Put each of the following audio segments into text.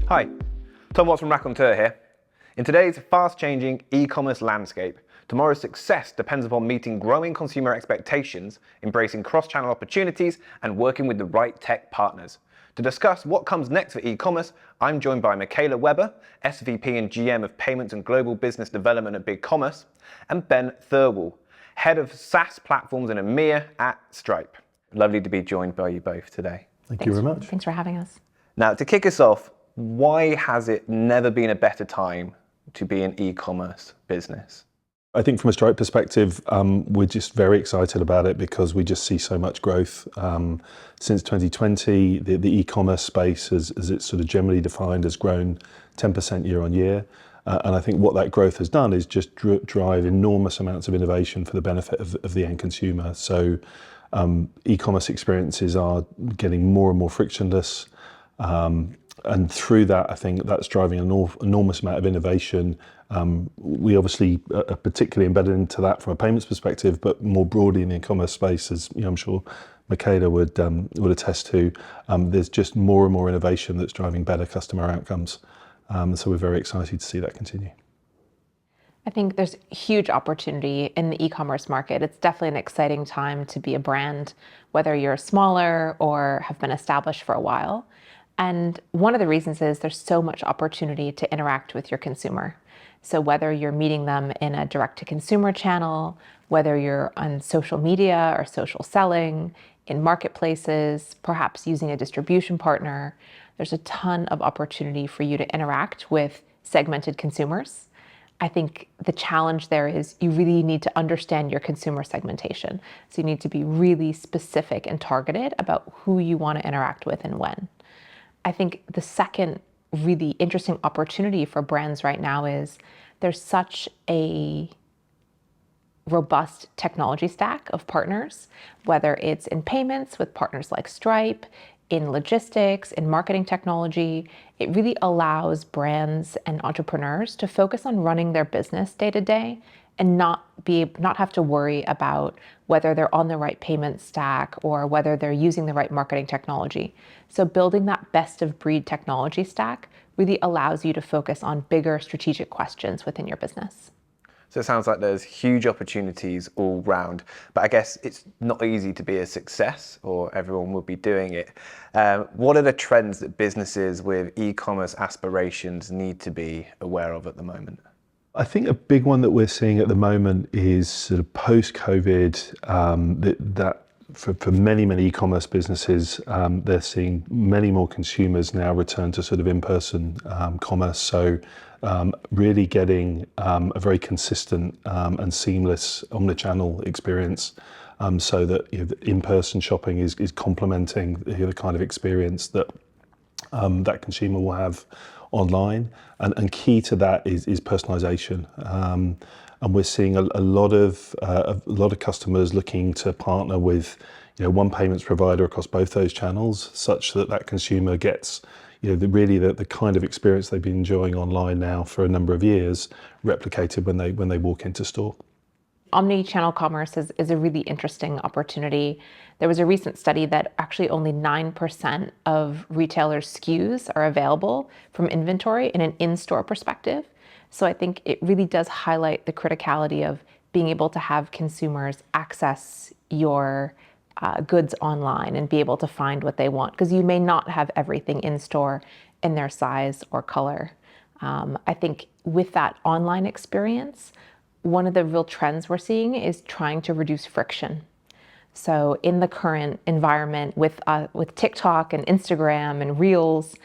Hi, Tom Watts from Raconteur here. In today's fast-changing e-commerce landscape, tomorrow's success depends upon meeting growing consumer expectations, embracing cross-channel opportunities, and working with the right tech partners. To discuss what comes next for e-commerce, I'm joined by Michaela Weber, SVP and GM of Payments and Global Business Development at BigCommerce, and Ben Thirlwall, Head of SaaS Platforms and EMEA at Stripe. Lovely to be joined by you both today. Thank you very much. Thanks for having us. Now, to kick us off, why has it never been a better time to be an e-commerce business? I think from a Stripe perspective, we're just very excited about it because we just see so much growth. Since 2020, the e-commerce space, as it's sort of generally defined, has grown 10% year on year. And I think what that growth has done is just drive enormous amounts of innovation for the benefit of the end consumer. So e-commerce experiences are getting more and more frictionless. And through that, I think that's driving an enormous amount of innovation. We obviously are particularly embedded into that from a payments perspective, but more broadly in the e-commerce space, as I'm sure Michaela would attest to, there's just more and more innovation that's driving better customer outcomes. So we're very excited to see that continue. I think there's huge opportunity in the e-commerce market. It's definitely an exciting time to be a brand, whether you're smaller or have been established for a while. And one of the reasons is there's so much opportunity to interact with your consumer. So whether you're meeting them in a direct-to-consumer channel, whether you're on social media or social selling, in marketplaces, perhaps using a distribution partner, there's a ton of opportunity for you to interact with segmented consumers. I think the challenge there is you really need to understand your consumer segmentation. So you need to be really specific and targeted about who you want to interact with and when. I think the second really interesting opportunity for brands right now is there's such a robust technology stack of partners, whether it's in payments with partners like Stripe, in logistics, in marketing technology. It really allows brands and entrepreneurs to focus on running their business day to day and not have to worry about whether they're on the right payment stack or whether they're using the right marketing technology. So building that best of breed technology stack really allows you to focus on bigger strategic questions within your business. So it sounds like there's huge opportunities all round, but I guess it's not easy to be a success or everyone will be doing it. What are the trends that businesses with e-commerce aspirations need to be aware of at the moment? I think a big one that we're seeing at the moment is sort of post-COVID, that for many e-commerce businesses, they're seeing many more consumers now return to sort of in-person commerce. So really getting a very consistent and seamless omnichannel experience, so that the in-person shopping is complementing the kind of experience that that consumer will have online, and key to that is personalization. And we're seeing a lot of customers looking to partner with one payments provider across both those channels, such that consumer gets the kind of experience they've been enjoying online now for a number of years replicated when they walk into store. Omnichannel commerce is a really interesting opportunity. There was a recent study that actually only 9% of retailers' SKUs are available from inventory in an in-store perspective. So I think it really does highlight the criticality of being able to have consumers access your goods online and be able to find what they want, because you may not have everything in store in their size or color. I think with that online experience, one of the real trends we're seeing is trying to reduce friction. So in the current environment with TikTok and Instagram and Reels,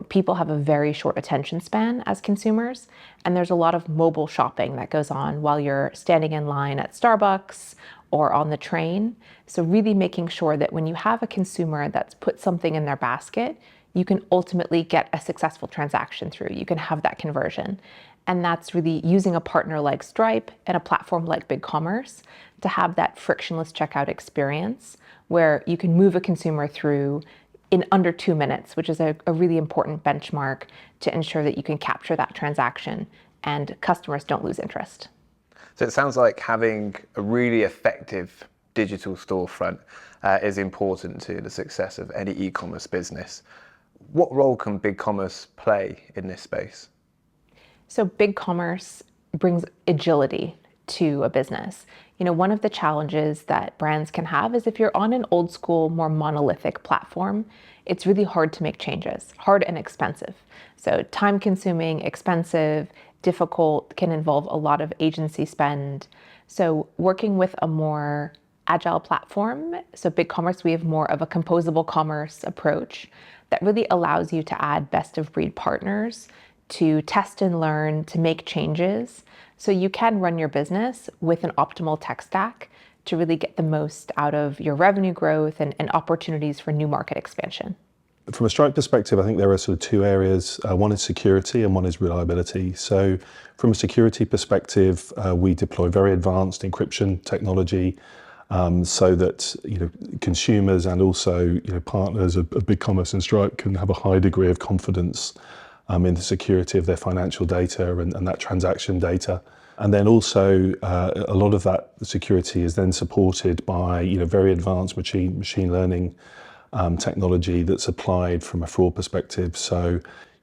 people have a very short attention span as consumers, and there's a lot of mobile shopping that goes on while you're standing in line at Starbucks or on the train. So really making sure that when you have a consumer that's put something in their basket, you can ultimately get a successful transaction through. You can have that conversion. And that's really using a partner like Stripe and a platform like BigCommerce to have that frictionless checkout experience where you can move a consumer through in under 2 minutes, which is a really important benchmark to ensure that you can capture that transaction and customers don't lose interest. So it sounds like having a really effective digital storefront is important to the success of any e-commerce business. What role can BigCommerce play in this space? So BigCommerce brings agility to a business. One of the challenges that brands can have is if you're on an old school, more monolithic platform, it's really hard to make changes, hard and expensive. So time consuming, expensive, difficult, can involve a lot of agency spend. So working with a more agile platform, so BigCommerce, we have more of a composable commerce approach that really allows you to add best of breed partners to test and learn, to make changes, so you can run your business with an optimal tech stack to really get the most out of your revenue growth and opportunities for new market expansion. From a Stripe perspective, I think there are sort of two areas. One is security and one is reliability. So from a security perspective, we deploy very advanced encryption technology so that consumers and also partners of BigCommerce and Stripe can have a high degree of confidence in the security of their financial data and that transaction data. And then also a lot of that security is then supported by very advanced machine learning technology that's applied from a fraud perspective. So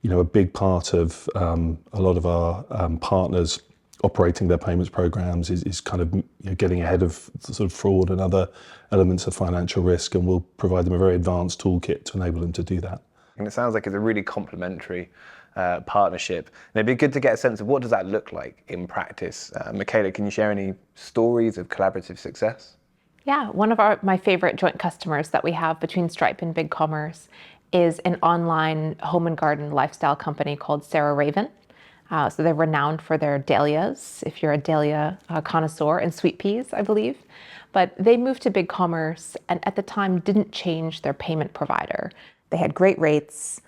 a big part of a lot of our partners operating their payments programs is kind of getting ahead of sort of fraud and other elements of financial risk, and we'll provide them a very advanced toolkit to enable them to do that. And it sounds like it's a really complementary partnership. And it'd be good to get a sense of what does that look like in practice. Michaela, can you share any stories of collaborative success? Yeah, one of my favorite joint customers that we have between Stripe and BigCommerce is an online home and garden lifestyle company called Sarah Raven. So they're renowned for their dahlias, if you're a dahlia connoisseur, and sweet peas, I believe. But they moved to BigCommerce and at the time didn't change their payment provider. They had great rates,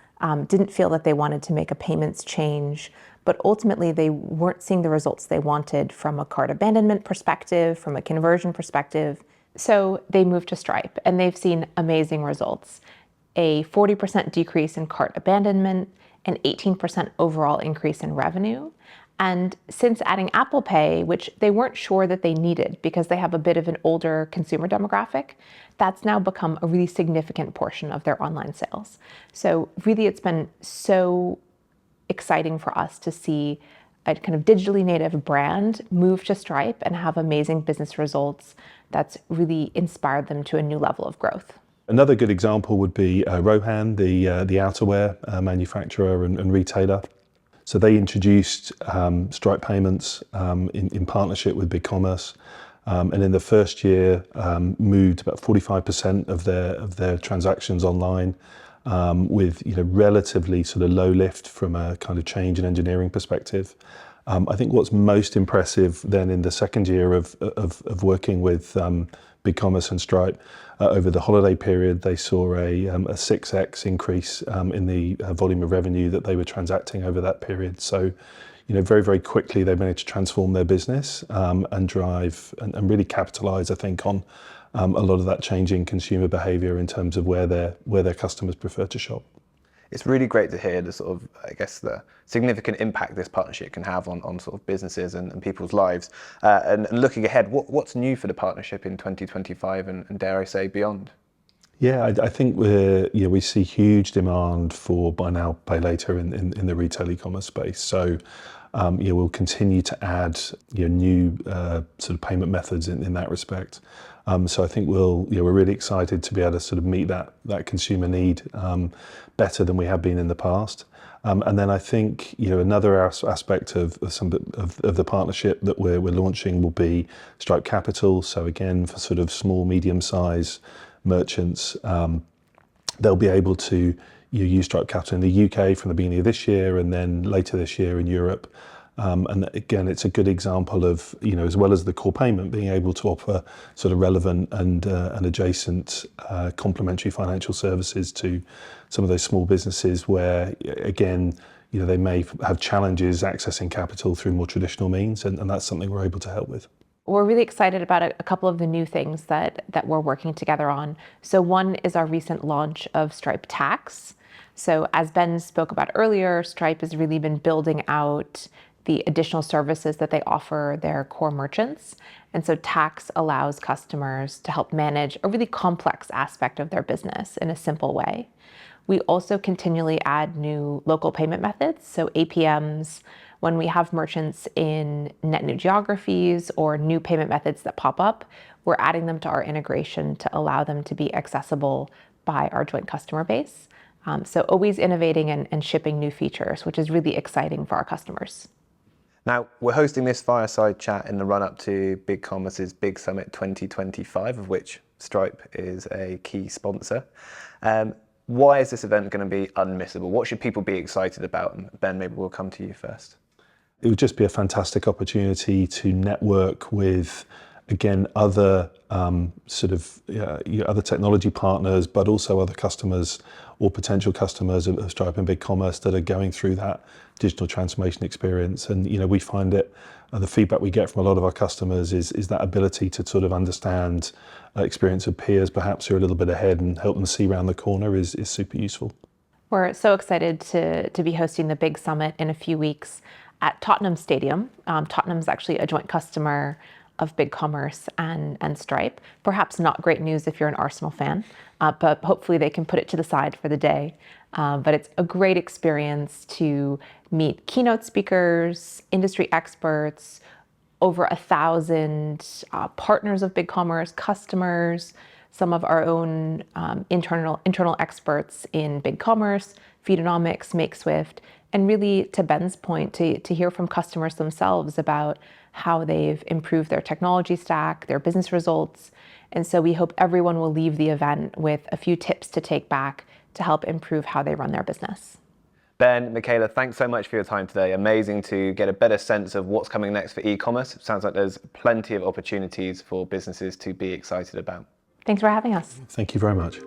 didn't feel that they wanted to make a payments change, but ultimately they weren't seeing the results they wanted from a cart abandonment perspective, from a conversion perspective. So they moved to Stripe and they've seen amazing results. A 40% decrease in cart abandonment, an 18% overall increase in revenue. And since adding Apple Pay, which they weren't sure that they needed because they have a bit of an older consumer demographic, that's now become a really significant portion of their online sales. So really it's been so exciting for us to see a kind of digitally native brand move to Stripe and have amazing business results that's really inspired them to a new level of growth. Another good example would be Rohan, the outerwear manufacturer and retailer. So they introduced Stripe payments in partnership with BigCommerce, and in the first year moved about 45% of their transactions online with relatively sort of low lift from a kind of change and engineering perspective. I think what's most impressive then in the second year of working with BigCommerce and Stripe, over the holiday period, they saw a 6x increase in the volume of revenue that they were transacting over that period. So, very, very quickly they managed to transform their business and drive and really capitalize, I think, on a lot of that changing consumer behavior in terms of where their customers prefer to shop. It's really great to hear the sort of, I guess, the significant impact this partnership can have on sort of businesses and people's lives. And looking ahead, what's new for the partnership in 2025 and dare I say beyond? Yeah, I think we see huge demand for buy now, pay later in the retail e-commerce space. So we'll continue to add new sort of payment methods in that respect. So I think we're really excited to be able to sort of meet that consumer need better than we have been in the past. And then I think another aspect of the partnership that we're launching will be Stripe Capital. So again, for sort of small, medium-sized merchants, they'll be able to use Stripe Capital in the UK from the beginning of this year, and then later this year in Europe. And again, it's a good example of, as well as the core payment, being able to offer sort of relevant and adjacent complementary financial services to some of those small businesses where, again, they may have challenges accessing capital through more traditional means, and that's something we're able to help with. We're really excited about a couple of the new things that we're working together on. So one is our recent launch of Stripe Tax. So as Ben spoke about earlier, Stripe has really been building out the additional services that they offer their core merchants. And so tax allows customers to help manage a really complex aspect of their business in a simple way. We also continually add new local payment methods, so APMs. When we have merchants in net new geographies or new payment methods that pop up, we're adding them to our integration to allow them to be accessible by our joint customer base. So always innovating and shipping new features, which is really exciting for our customers. Now, we're hosting this fireside chat in the run-up to BigCommerce's Big Summit 2025, of which Stripe is a key sponsor. Why is this event going to be unmissable? What should people be excited about? And Ben, maybe we'll come to you first. It would just be a fantastic opportunity to network with, again, other other technology partners, but also other customers or potential customers of Stripe and BigCommerce that are going through that digital transformation experience. And we find it, the feedback we get from a lot of our customers is that ability to sort of understand experience of peers perhaps who are a little bit ahead and help them see around the corner is super useful. We're so excited to be hosting the Big Summit in a few weeks at Tottenham Stadium. Tottenham's actually a joint customer of BigCommerce and Stripe. Perhaps not great news if you're an Arsenal fan, but hopefully they can put it to the side for the day. But it's a great experience to meet keynote speakers, industry experts, over 1,000 partners of BigCommerce, customers, some of our own internal experts in BigCommerce, Feedonomics, MakeSwift, and really, to Ben's point, to hear from customers themselves about how they've improved their technology stack, their business results. And so we hope everyone will leave the event with a few tips to take back to help improve how they run their business. Ben, Michaela, thanks so much for your time today. Amazing to get a better sense of what's coming next for e-commerce. It sounds like there's plenty of opportunities for businesses to be excited about. Thanks for having us. Thank you very much.